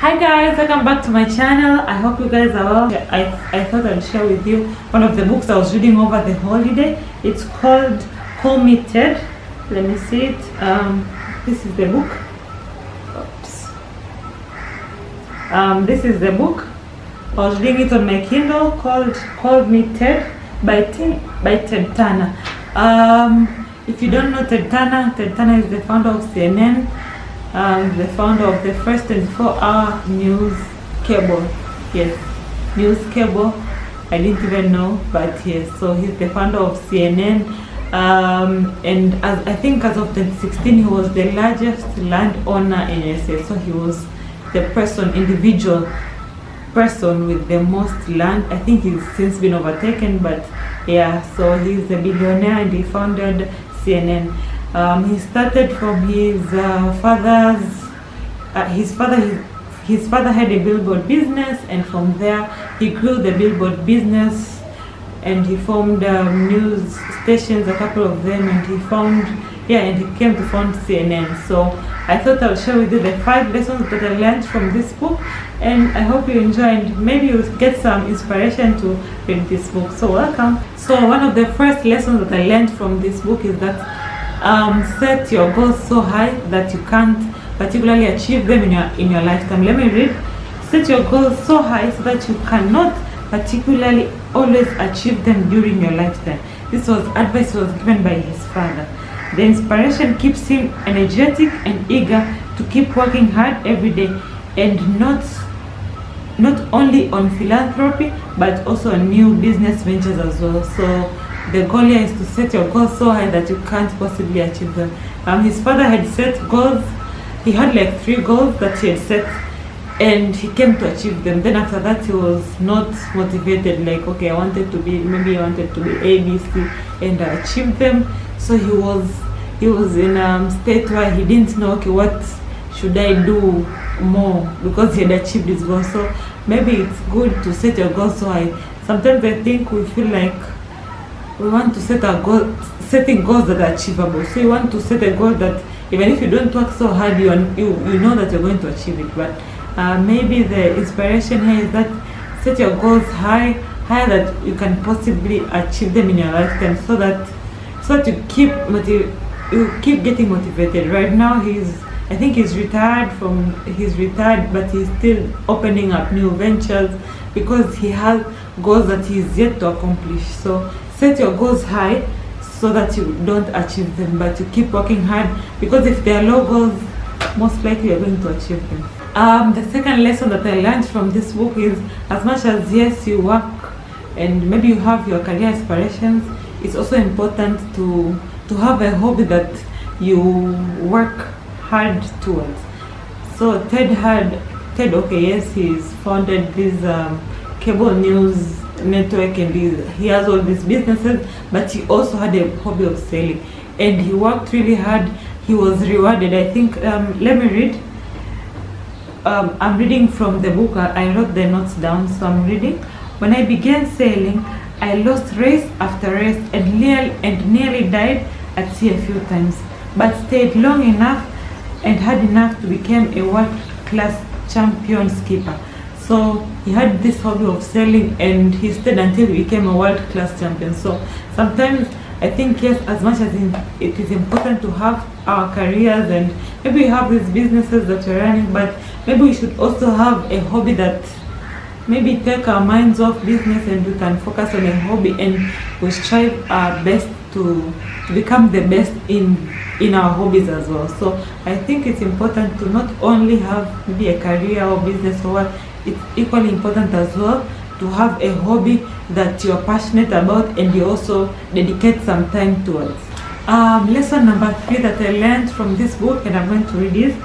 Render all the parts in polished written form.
Hi guys, welcome back to my channel. I hope you guys are well. I thought I'd share with you one of the books I was reading over the holiday. It's called Call Me Ted. Let me see it. This is the book. Oops. This is the book. I was reading it on my Kindle, called Call Me Ted by Ted Turner. If you don't know Ted Turner is the founder of CNN. The founder of the first 24-hour news cable. Yes, news cable. I didn't even know, but yes. So he's the founder of CNN, and I think as of 2016, he was the largest landowner in USA. So he was the individual person with the most land. I think he's since been overtaken, but yeah. So he's a billionaire, and he founded CNN. He started from his father's. His father had a billboard business, and from there he grew the billboard business, and he formed news stations, a couple of them, and he came to found CNN. So I thought I'll share with you the 5 lessons that I learned from this book, and I hope you enjoy, and maybe you'll get some inspiration to read this book. So welcome. So one of the first lessons that I learned from this book is that set your goals so high that you can't particularly achieve them in your lifetime. Let me read. Set your goals so high so that you cannot particularly always achieve them during your lifetime. This was advice was given by his father. The inspiration keeps him energetic and eager to keep working hard every day, and not only on philanthropy but also on new business ventures as well. So the goal here is to set your goals so high that you can't possibly achieve them. His father had set goals. He had like 3 goals that he had set, and he came to achieve them. Then after that, he was not motivated. Like, okay, I wanted to be A, B, C, and I achieved them. So he was in a state where he didn't know, okay, what should I do more, because he had achieved his goals. So maybe it's good to set your goals so high. Sometimes I think we feel like we want to set our goals, setting goals that are achievable. So you want to set a goal that even if you don't work so hard, you know that you're going to achieve it. But maybe the inspiration here is that set your goals higher that you can possibly achieve them in your lifetime, so that you keep getting motivated. Right now I think he's retired, but he's still opening up new ventures because he has goals that he's yet to accomplish. So set your goals high so that you don't achieve them, but you keep working hard, because if they are low goals, most likely you're going to achieve them. The second lesson that I learned from this book is, as much as yes, you work and maybe you have your career aspirations, it's also important to have a hobby that you work hard towards. So Ted, he's founded this cable news network, and he has all these businesses, but he also had a hobby of selling, and he worked really hard. He was rewarded. I think let me read. I'm reading from the book. I wrote the notes down, so I'm reading. When I began sailing, I lost race after race and nearly died at sea a few times, but stayed long enough and had enough to become a world-class champion skipper. So he had this hobby of selling, and he stayed until he became a world-class champion. So sometimes I think, yes, as much as it is important to have our careers, and maybe we have these businesses that we're running, but maybe we should also have a hobby that maybe take our minds off business, and we can focus on a hobby, and we strive our best to become the best in our hobbies as well. So I think it's important to not only have maybe a career or business or what. It's equally important as well to have a hobby that you're passionate about and you also dedicate some time towards. Lesson number 3 that I learned from this book, and I'm going to read is,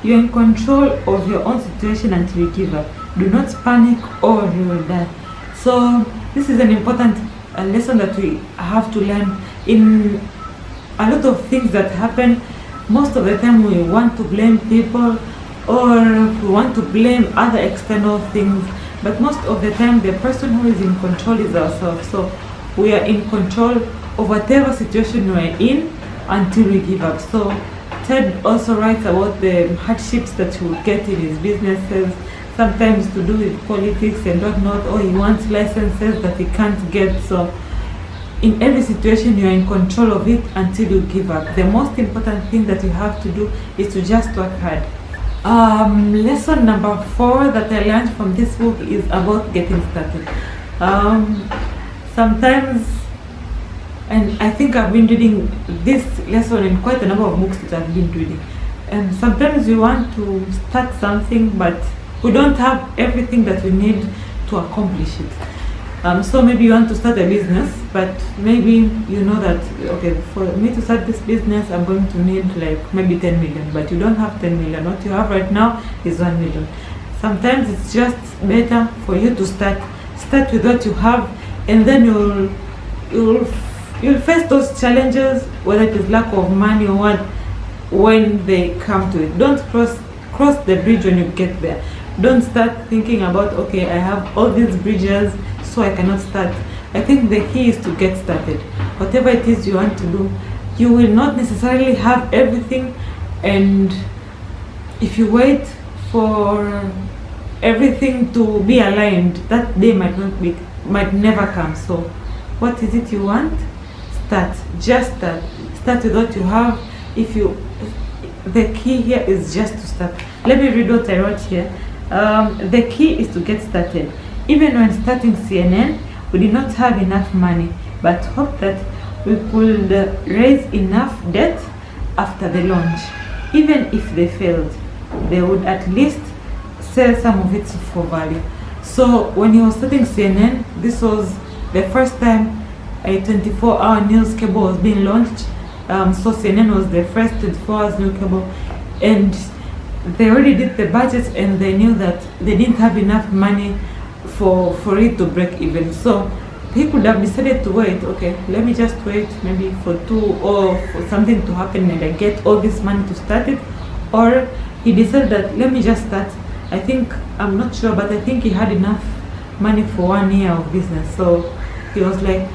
you're in control of your own situation until you give up. Do not panic or you will die. So this is an important lesson that we have to learn. In a lot of things that happen, most of the time we want to blame people, or we want to blame other external things, but most of the time the person who is in control is ourselves. So we are in control of whatever situation we're in until we give up. So Ted also writes about the hardships that he would get in his businesses, sometimes to do with politics and whatnot, or he wants licenses that he can't get. So in every situation you're in control of it until you give up. The most important thing that you have to do is to just work hard. Lesson number 4 that I learned from this book is about getting started. Sometimes, and I think I've been reading this lesson in quite a number of books that I've been reading, and sometimes we want to start something but we don't have everything that we need to accomplish it. So maybe you want to start a business, but maybe you know that, okay, for me to start this business I'm going to need like maybe 10 million, but you don't have 10 million. What you have right now is 1 million. Sometimes it's just better for you to start with what you have, and then you'll face those challenges, whether it is lack of money or what, when they come to it. Don't cross the bridge when you get there. Don't start thinking about, okay, I have all these bridges, so I cannot start. I think the key is to get started. Whatever it is you want to do, you will not necessarily have everything, and if you wait for everything to be aligned, that day might never come. So what is it you want? Start. Just start with what you have. The key here is just to start. Let me read what I wrote here. The key is to get started. Even when starting CNN, we did not have enough money, but hoped that we could raise enough debt after the launch. Even if they failed, they would at least sell some of it for value. So when he was starting CNN, this was the first time a 24-hour news cable was being launched. So CNN was the first 24 hours news cable, and they already did the budget, and they knew that they didn't have enough money for it to break even. So he could have decided to wait, okay, let me just wait maybe for 2 or for something to happen and I get all this money to start it. Or he decided that let me just start. I'm not sure, but I think he had enough money for 1 year of business. So he was like,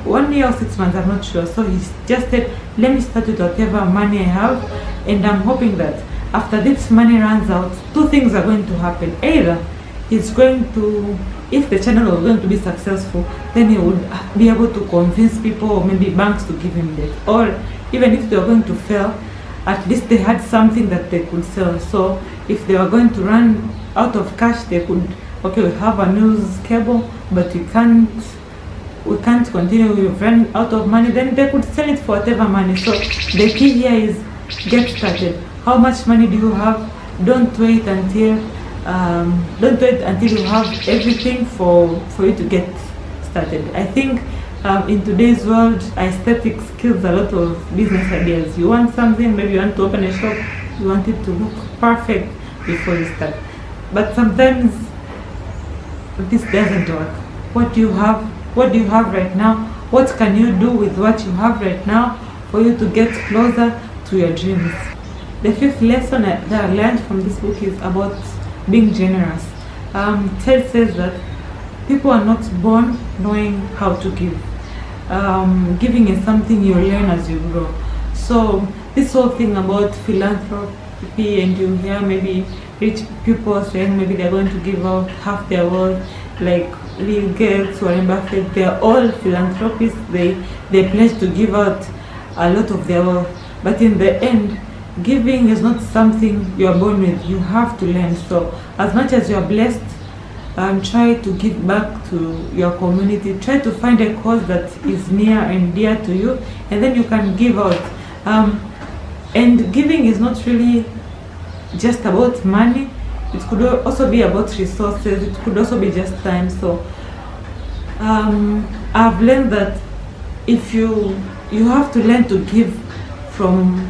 1 year or 6 months, I'm not sure. So he just said, let me start with whatever money I have, and I'm hoping that after this money runs out, 2 things are going to happen. Either he's going to, if the channel was going to be successful, then he would be able to convince people or maybe banks to give him debt. Or even if they were going to fail, at least they had something that they could sell. So if they were going to run out of cash, they could, okay, we have a news cable, but we can't continue, we've run out of money, then they could sell it for whatever money. So the key here is get started. How much money do you have? Don't wait until you have everything for you to get started. I think in today's world, aesthetics kills a lot of business ideas. You want something, maybe you want to open a shop, you want it to look perfect before you start. But sometimes this doesn't work. What do you have? What do you have right now? What can you do with what you have right now for you to get closer to your dreams? The 5th lesson that I learned from this book is about being generous. Ted says that people are not born knowing how to give. Giving is something you learn as you grow. So this whole thing about philanthropy, and you hear maybe rich people saying maybe they're going to give out half their wealth, like Bill Gates, Warren Buffett, they're all philanthropists. They pledge to give out a lot of their wealth, but in the end, giving is not something you are born with. You have to learn. So as much as you are blessed, try to give back to your community. Try to find a cause that is near and dear to you, and then you can give out. And giving is not really just about money. It could also be about resources. It could also be just time. So I've learned that if you have to learn to give from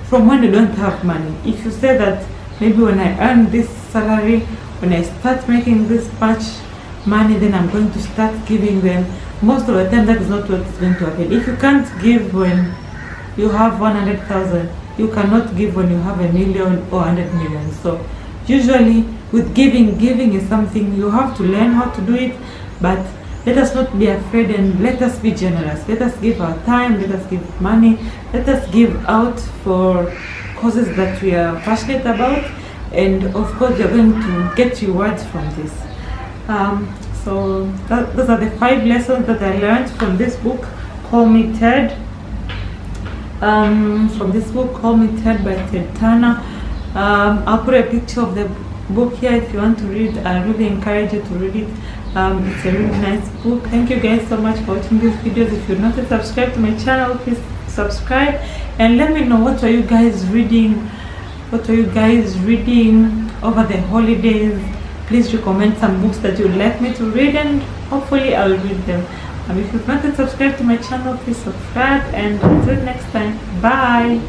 when you don't have money. If you say that maybe when I earn this salary, when I start making this much money, then I'm going to start giving them, most of the time that is not what is going to happen. If you can't give when you have 100,000, you cannot give when you have 1 million or 100 million. So usually with giving is something you have to learn how to do it, but let us not be afraid, and let us be generous. Let us give our time, let us give money, let us give out for causes that we are passionate about, and of course you're going to get rewards from this. So those are the 5 lessons that I learned from this book, Call Me Ted. From this book, Call Me Ted by Ted Turner. I'll put a picture of the book here if you want to read. I really encourage you to read it. It's a really nice book. Thank you guys so much for watching these videos. If you're not subscribed to my channel, please subscribe and let me know what are you guys reading. What are you guys reading over the holidays? Please recommend some books that you'd like me to read, and hopefully I'll read them. If you've not subscribed to my channel, please subscribe, and until next time, bye.